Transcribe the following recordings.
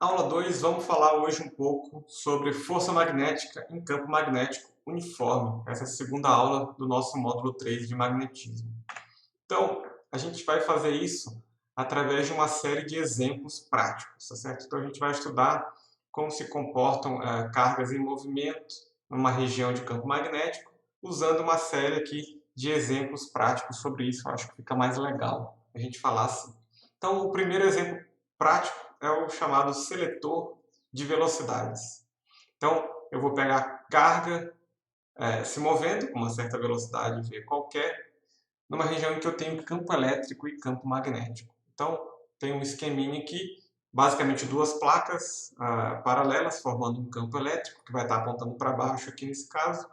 Aula 2, vamos falar hoje um pouco sobre força magnética em campo magnético uniforme. Essa é a segunda aula do nosso módulo 3 de magnetismo. Então, a gente vai fazer isso através de uma série de exemplos práticos, tá certo? Então, a gente vai estudar como se comportam cargas em movimento numa região de campo magnético, usando uma série aqui de exemplos práticos sobre isso. Eu acho que fica mais legal a gente falar assim. Então, o primeiro exemplo prático é o chamado seletor de velocidades. Então, eu vou pegar carga se movendo com uma certa velocidade v qualquer, numa região em que eu tenho campo elétrico e campo magnético. Então, tem um esqueminha aqui, basicamente duas placas paralelas, formando um campo elétrico, que vai estar apontando para baixo aqui nesse caso,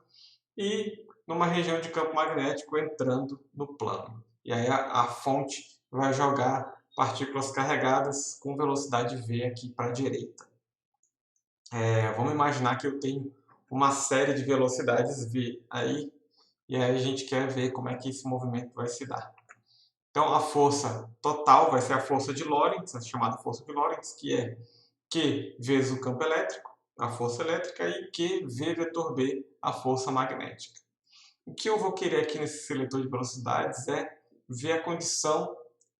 e numa região de campo magnético entrando no plano. E aí a fonte vai jogar partículas carregadas com velocidade v aqui para a direita. Vamos imaginar que eu tenho uma série de velocidades v aí, e aí a gente quer ver como é que esse movimento vai se dar. Então, a força total vai ser a força de Lorentz, a chamada força de Lorentz, que é Q vezes o campo elétrico, a força elétrica, e Q V vetor B, a força magnética. O que eu vou querer aqui nesse seletor de velocidades é ver a condição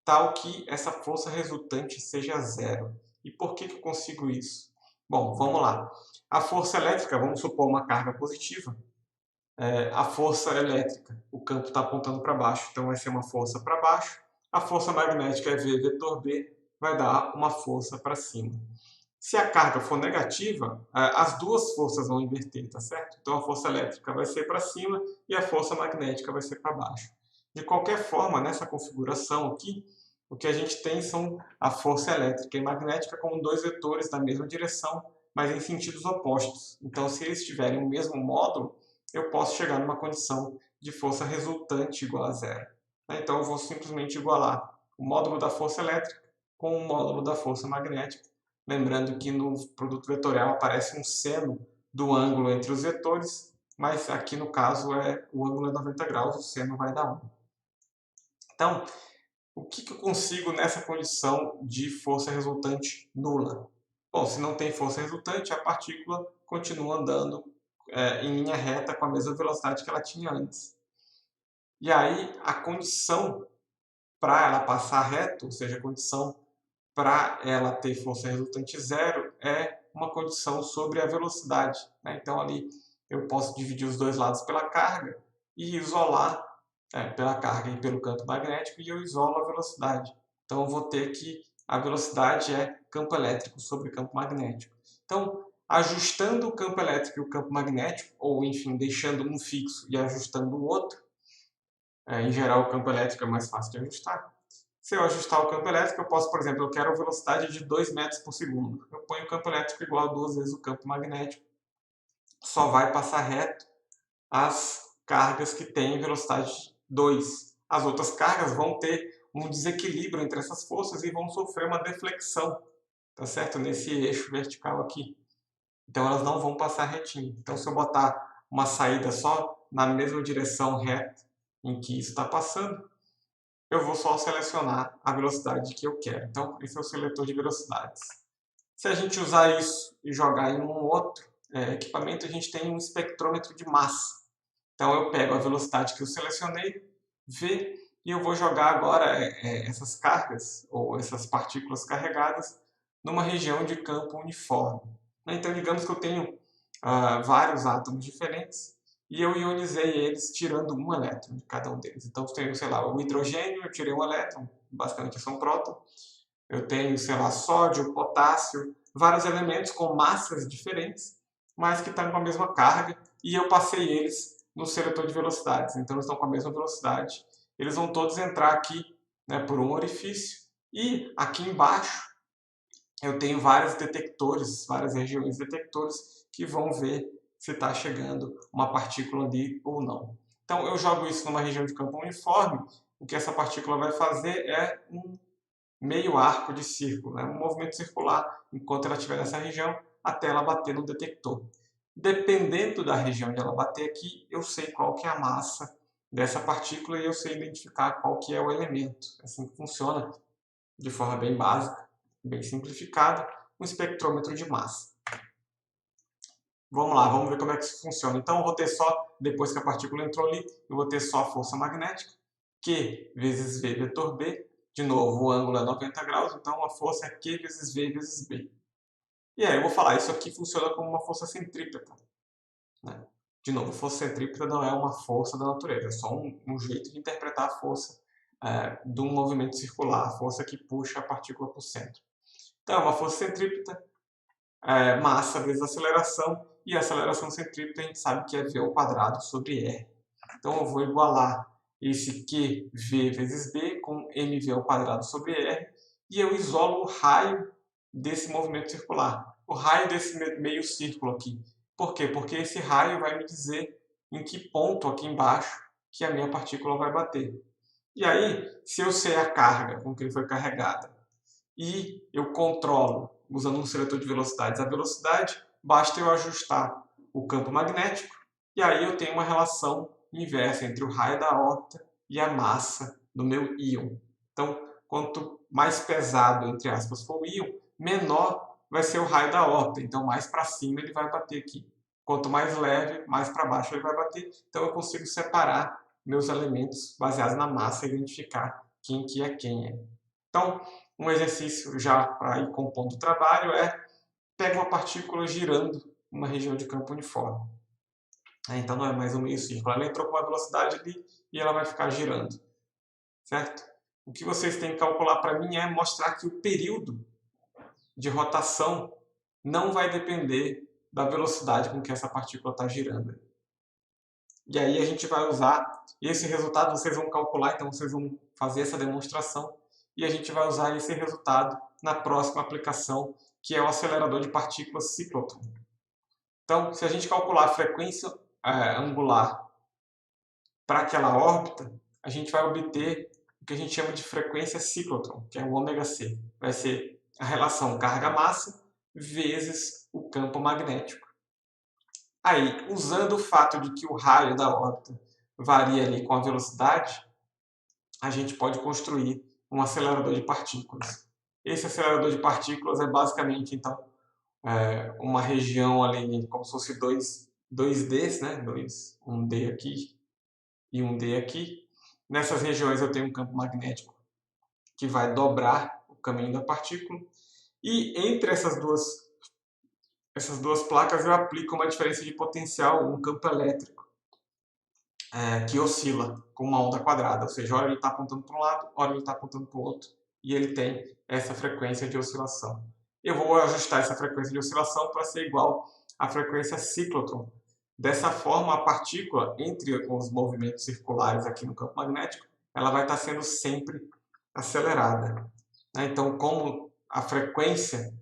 tal que essa força resultante seja zero. E por que eu consigo isso? Bom, vamos lá. A força elétrica, vamos supor uma carga positiva, a força elétrica, o campo está apontando para baixo, então vai ser uma força para baixo. A força magnética é V vetor B, vai dar uma força para cima. Se a carga for negativa, as duas forças vão inverter, tá certo? Então a força elétrica vai ser para cima e a força magnética vai ser para baixo. De qualquer forma, nessa configuração aqui, o que a gente tem são a força elétrica e magnética como dois vetores da mesma direção, mas em sentidos opostos. Então, se eles tiverem o mesmo módulo, eu posso chegar numa condição de força resultante igual a zero. Então, eu vou simplesmente igualar o módulo da força elétrica com o módulo da força magnética. Lembrando que no produto vetorial aparece um seno do ângulo entre os vetores, mas aqui no caso o ângulo é 90 graus, o seno vai dar 1. Então, o que eu consigo nessa condição de força resultante nula? Bom, se não tem força resultante, a partícula continua andando em linha reta com a mesma velocidade que ela tinha antes. E aí, a condição para ela passar reto, ou seja, a condição para ela ter força resultante zero, é uma condição sobre a velocidade. Então, ali eu posso dividir os dois lados pela carga e isolar pela carga e pelo campo magnético, e eu isolo a velocidade. Então, eu vou ter que a velocidade é campo elétrico sobre campo magnético. Então, ajustando o campo elétrico e o campo magnético, ou enfim, deixando um fixo e ajustando o outro, em geral o campo elétrico é mais fácil de ajustar. Se eu ajustar o campo elétrico, eu posso, por exemplo, eu quero a velocidade de 2 metros por segundo. Eu ponho o campo elétrico igual a 2 vezes o campo magnético. Só vai passar reto as cargas que têm velocidade 2. As outras cargas vão ter um desequilíbrio entre essas forças e vão sofrer uma deflexão, tá certo? Nesse eixo vertical aqui. Então elas não vão passar retinho. Então se eu botar uma saída só na mesma direção reta em que isso está passando, eu vou só selecionar a velocidade que eu quero. Então esse é o seletor de velocidades. Se a gente usar isso e jogar em um outro equipamento, a gente tem um espectrômetro de massa. Então eu pego a velocidade que eu selecionei, V, e eu vou jogar agora essas cargas, ou essas partículas carregadas, numa região de campo uniforme. Então digamos que eu tenho vários átomos diferentes, e eu ionizei eles tirando um elétron de cada um deles. Então eu tenho, sei lá, o hidrogênio, eu tirei um elétron, basicamente isso é um próton. Eu tenho, sei lá, sódio, potássio, vários elementos com massas diferentes, mas que estão com a mesma carga, e eu passei eles no seletor de velocidades. Então eles estão com a mesma velocidade. Eles vão todos entrar aqui, né, por um orifício, e aqui embaixo eu tenho vários detectores, várias regiões detectores que vão ver se está chegando uma partícula ali ou não. Então eu jogo isso numa região de campo uniforme, o que essa partícula vai fazer é um meio arco de círculo, né? Um movimento circular enquanto ela estiver nessa região até ela bater no detector. Dependendo da região onde ela bater aqui, eu sei qual que é a massa dessa partícula e eu sei identificar qual que é o elemento. É assim que funciona, de forma bem básica, bem simplificada. um espectrômetro de massa. Vamos lá, vamos ver como é que isso funciona. Então eu vou ter só, depois que a partícula entrou ali, eu vou ter só a força magnética, Q vezes V vetor B. De novo, o ângulo é 90 graus, então a força é Q vezes V vezes B. E aí eu vou falar, isso aqui funciona como uma força centrípeta, né? De novo, força centrípeta não é uma força da natureza, é só um jeito de interpretar a força de um movimento circular, a força que puxa a partícula para o centro. Então, é uma força centrípeta, massa vezes aceleração, e a aceleração centrípeta a gente sabe que é v ao quadrado sobre r. Então, eu vou igualar esse QV vezes B com mv ao quadrado sobre r, e eu isolo o raio desse movimento circular, o raio desse meio círculo aqui. Por quê? Porque esse raio vai me dizer em que ponto aqui embaixo que a minha partícula vai bater. E aí, se eu sei a carga com que ele foi carregada e eu controlo, usando um seletor de velocidades, a velocidade, basta eu ajustar o campo magnético e aí eu tenho uma relação inversa entre o raio da órbita e a massa do meu íon. Então, quanto mais pesado, entre aspas, for o íon, menor vai ser o raio da órbita. Então, mais para cima ele vai bater aqui. Quanto mais leve, mais para baixo ele vai bater. Então, eu consigo separar meus elementos baseados na massa e identificar quem que é quem é. Então, um exercício já para ir compondo o trabalho é pega uma partícula girando numa região de campo uniforme. Então não é mais um meio círculo. Ela entrou com uma velocidade ali e ela vai ficar girando. Certo? O que vocês têm que calcular para mim é mostrar que o período de rotação não vai depender da velocidade com que essa partícula está girando. E aí a gente vai usar esse resultado, vocês vão calcular, então vocês vão fazer essa demonstração e a gente vai usar esse resultado na próxima aplicação, que é o acelerador de partículas ciclotron. Então, se a gente calcular a frequência angular para aquela órbita, a gente vai obter o que a gente chama de frequência ciclotron, que é o ômega-c. Vai ser a relação carga-massa vezes o campo magnético. Aí, usando o fato de que o raio da órbita varia ali com a velocidade, a gente pode construir um acelerador de partículas. Esse acelerador de partículas é basicamente, então, uma região ali, como se fosse dois Ds, né? Um D aqui e um D aqui. Nessas regiões eu tenho um campo magnético que vai dobrar o caminho da partícula. E entre essas duas placas eu aplico uma diferença de potencial, um campo elétrico, que oscila com uma onda quadrada, ou seja, hora ele está apontando para um lado, hora ele está apontando para o outro, e ele tem essa frequência de oscilação. Eu vou ajustar essa frequência de oscilação para ser igual à frequência ciclotron. Dessa forma, a partícula, entre os movimentos circulares aqui no campo magnético, ela vai estar sendo sempre acelerada. Então, como a frequência,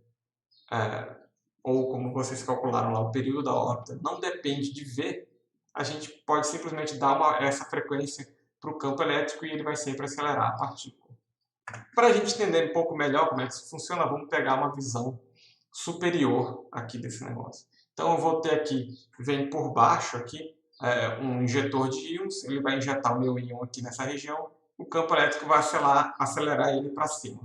ou como vocês calcularam lá, o período da órbita, não depende de V, a gente pode simplesmente dar essa frequência para o campo elétrico e ele vai sempre acelerar a partícula. Para a gente entender um pouco melhor como é que isso funciona, vamos pegar uma visão superior aqui desse negócio. Então eu vou ter aqui, vem por baixo aqui, um injetor de íons, ele vai injetar o meu íon aqui nessa região, o campo elétrico vai acelerar ele para cima.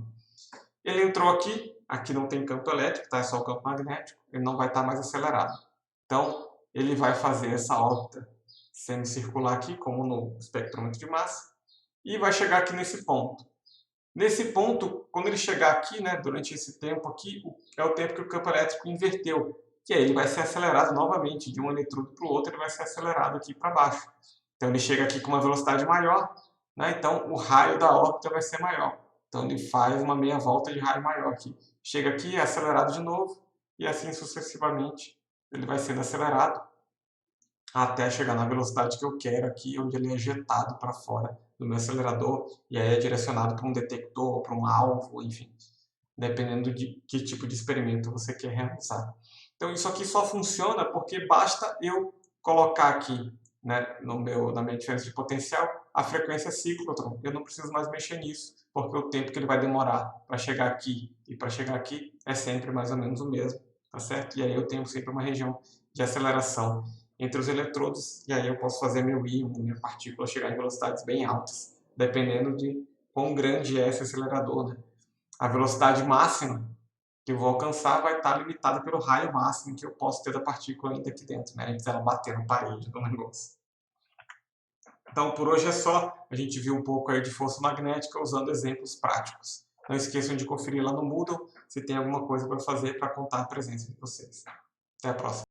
Ele entrou aqui não tem campo elétrico, tá? É só o campo magnético, ele não vai estar mais acelerado. Então, ele vai fazer essa órbita semicircular aqui, como no espectrômetro de massa, e vai chegar aqui nesse ponto. Nesse ponto, quando ele chegar aqui, né, durante esse tempo aqui, é o tempo que o campo elétrico inverteu, que aí ele vai ser acelerado novamente, de um eletrodo para o outro, ele vai ser acelerado aqui para baixo. Então ele chega aqui com uma velocidade maior, né, então o raio da órbita vai ser maior. Então ele faz uma meia volta de raio maior aqui. Chega aqui, é acelerado de novo, e assim sucessivamente ele vai sendo acelerado até chegar na velocidade que eu quero aqui, onde ele é ejetado para fora do meu acelerador e aí é direcionado para um detector, para um alvo, enfim, dependendo de que tipo de experimento você quer realizar. Então isso aqui só funciona porque basta eu colocar aqui, né, na minha diferença de potencial, a frequência ciclotron. Eu não preciso mais mexer nisso, porque o tempo que ele vai demorar para chegar aqui e para chegar aqui é sempre mais ou menos o mesmo, tá certo? E aí eu tenho sempre uma região de aceleração entre os eletrodos, e aí eu posso fazer meu íon, minha partícula chegar em velocidades bem altas, dependendo de quão grande é esse acelerador, né? A velocidade máxima que eu vou alcançar vai estar limitada pelo raio máximo que eu posso ter da partícula ainda aqui dentro, né? Antes dela bater na parede do negócio. Então, por hoje é só. A gente viu um pouco aí de força magnética usando exemplos práticos. Não esqueçam de conferir lá no Moodle se tem alguma coisa para fazer para contar a presença de vocês. Até a próxima.